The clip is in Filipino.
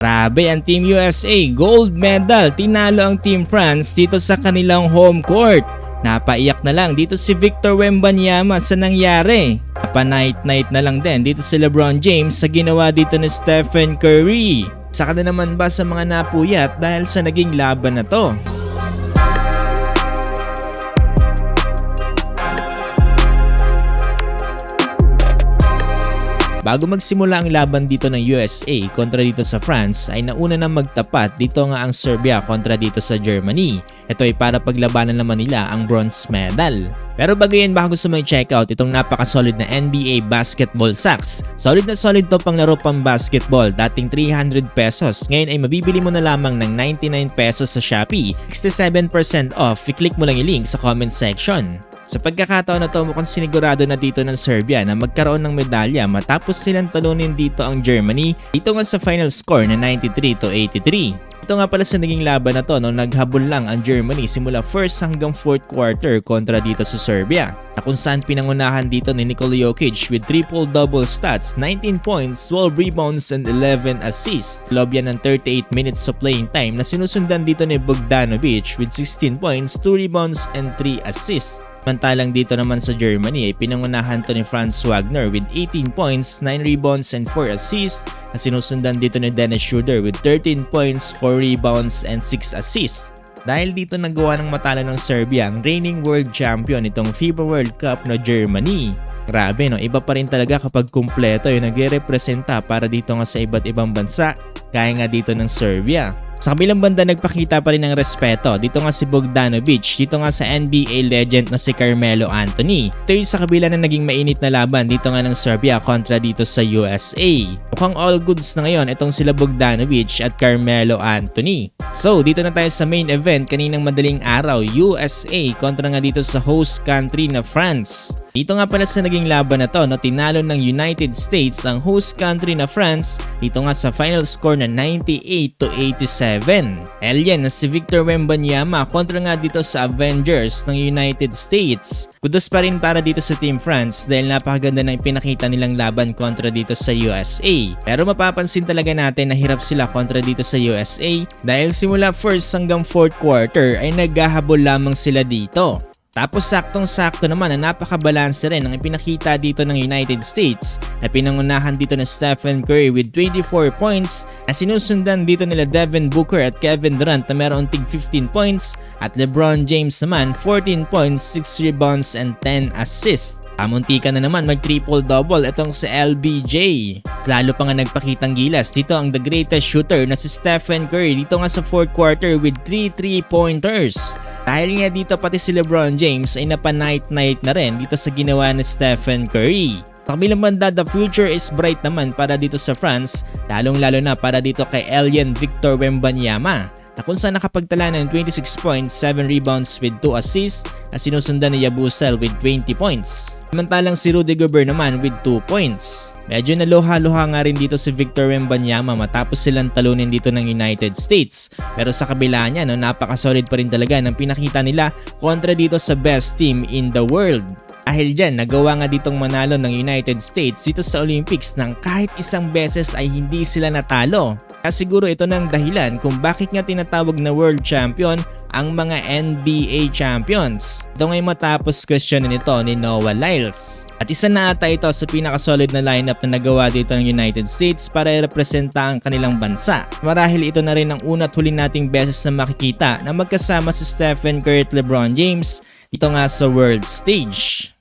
Grabe ang Team USA, gold medal, tinalo ang Team France dito sa kanilang home court. Napaiyak na lang dito si Victor Wembanyama sa nangyari. Napa-night-night na lang din dito si LeBron James sa ginawa dito ni Stephen Curry. Saka na naman ba sa mga napuyat dahil sa naging laban na to? Bago magsimula ang laban dito ng USA kontra dito sa France ay nauna na magtapat dito nga ang Serbia kontra dito sa Germany. Ito ay para paglabanan naman nila ang bronze medal. Pero bago yan, baka gusto mo i-check out itong napaka-solid na NBA basketball socks. Solid na solid to pang laro pang basketball. Dating 300 pesos. Ngayon ay mabibili mo na lamang ng 99 pesos sa Shopee. 67% off. I-click mo lang yung link sa comment section. Sa pagkakataon na to, mukhang sinigurado na dito ng Serbia na magkaroon ng medalya matapos silang talunin dito ang Germany dito nga sa final score na 93-83. Ito nga pala sa naging laban na to, naghabol lang ang Germany simula first hanggang fourth quarter kontra dito sa Serbia. Na kung saan pinangunahan dito ni Nikola Jokic with triple-double stats, 19 points, 12 rebounds, and 11 assists. Loob yan ng 38 minutes of playing time na sinusundan dito ni Bogdanovic with 16 points, 2 rebounds, and 3 assists. Samantalang dito naman sa Germany ay pinangunahan to ni Franz Wagner with 18 points, 9 rebounds, and 4 assists na sinusundan dito ni Dennis Schroeder with 13 points, 4 rebounds, and 6 assists. Dahil dito nagawa ng matalo ng Serbia ang reigning world champion itong FIBA World Cup na Germany. Grabe no, iba pa rin talaga kapag kumpleto yung nagre-representa para dito nga sa iba't ibang bansa, kaya nga dito ng Serbia. Sa kabilang banda, nagpakita pa rin ng respeto dito nga si Bogdanovic dito nga sa NBA legend na si Carmelo Anthony. Ito yung sa kabila na naging mainit na laban dito nga ng Serbia kontra dito sa USA. Mukhang all goods na ngayon itong sila Bogdanovic at Carmelo Anthony. So dito na tayo sa main event kaninang madaling araw, USA kontra nga dito sa host country na France. Dito nga pala sa naging laban na to, tinalo ng United States ang host country na France dito nga sa final score na 98-87. Alien na si Victor Wembanyama kontra nga dito sa Avengers ng United States. Kudos pa rin para dito sa Team France dahil napakaganda na ipinakita nilang laban kontra dito sa USA. Pero mapapansin talaga natin na hirap sila kontra dito sa USA dahil simula first hanggang fourth quarter ay naghahabol lamang sila dito. Tapos saktong-sakto naman na napakabalanse rin ang ipinakita dito ng United States na pinangunahan dito na Stephen Curry with 24 points na sinusundan dito nila Devin Booker at Kevin Durant na meron tig 15 points at LeBron James naman 14 points, 6 rebounds, and 10 assists. Kamuntika na naman mag triple-double itong si LBJ. Lalo pa nga nagpakitang gilas dito ang the greatest shooter na si Stephen Curry dito nga sa fourth quarter with 3 3-pointers. Dahil nga dito pati si LeBron James ay napa-night-night na rin dito sa ginawa ni Stephen Curry. Sa kabilang banda, the future is bright naman para dito sa France, lalong-lalo na para dito kay Alien Victor Wembanyama na kung saan nakapagtala ng 26 points, 7 rebounds with 2 assists na sinusundan ni Yabusel with 20 points. Samantalang si Rudy Gobert naman with 2 points. Medyo naluha-luha nga rin dito si Victor Wembanyama matapos silang talunin dito ng United States. Pero sa kabila niya, napaka-solid pa rin talaga ng pinakita nila kontra dito sa best team in the world. Dahil dyan, nagawa nga ditong manalo ng United States dito sa Olympics nang kahit isang beses ay hindi sila natalo. Kaya siguro ito ng dahilan kung bakit nga tinatawag na world champion ang mga NBA champions. Ito ngay matapos questionin ito ni Noah Lyles. At isa na ata ito sa pinakasolid na lineup na nagawa dito ng United States para i-representa ang kanilang bansa. Marahil ito na rin ang una't huli nating beses na makikita na magkasama si Stephen Curry at LeBron James dito nga sa world stage.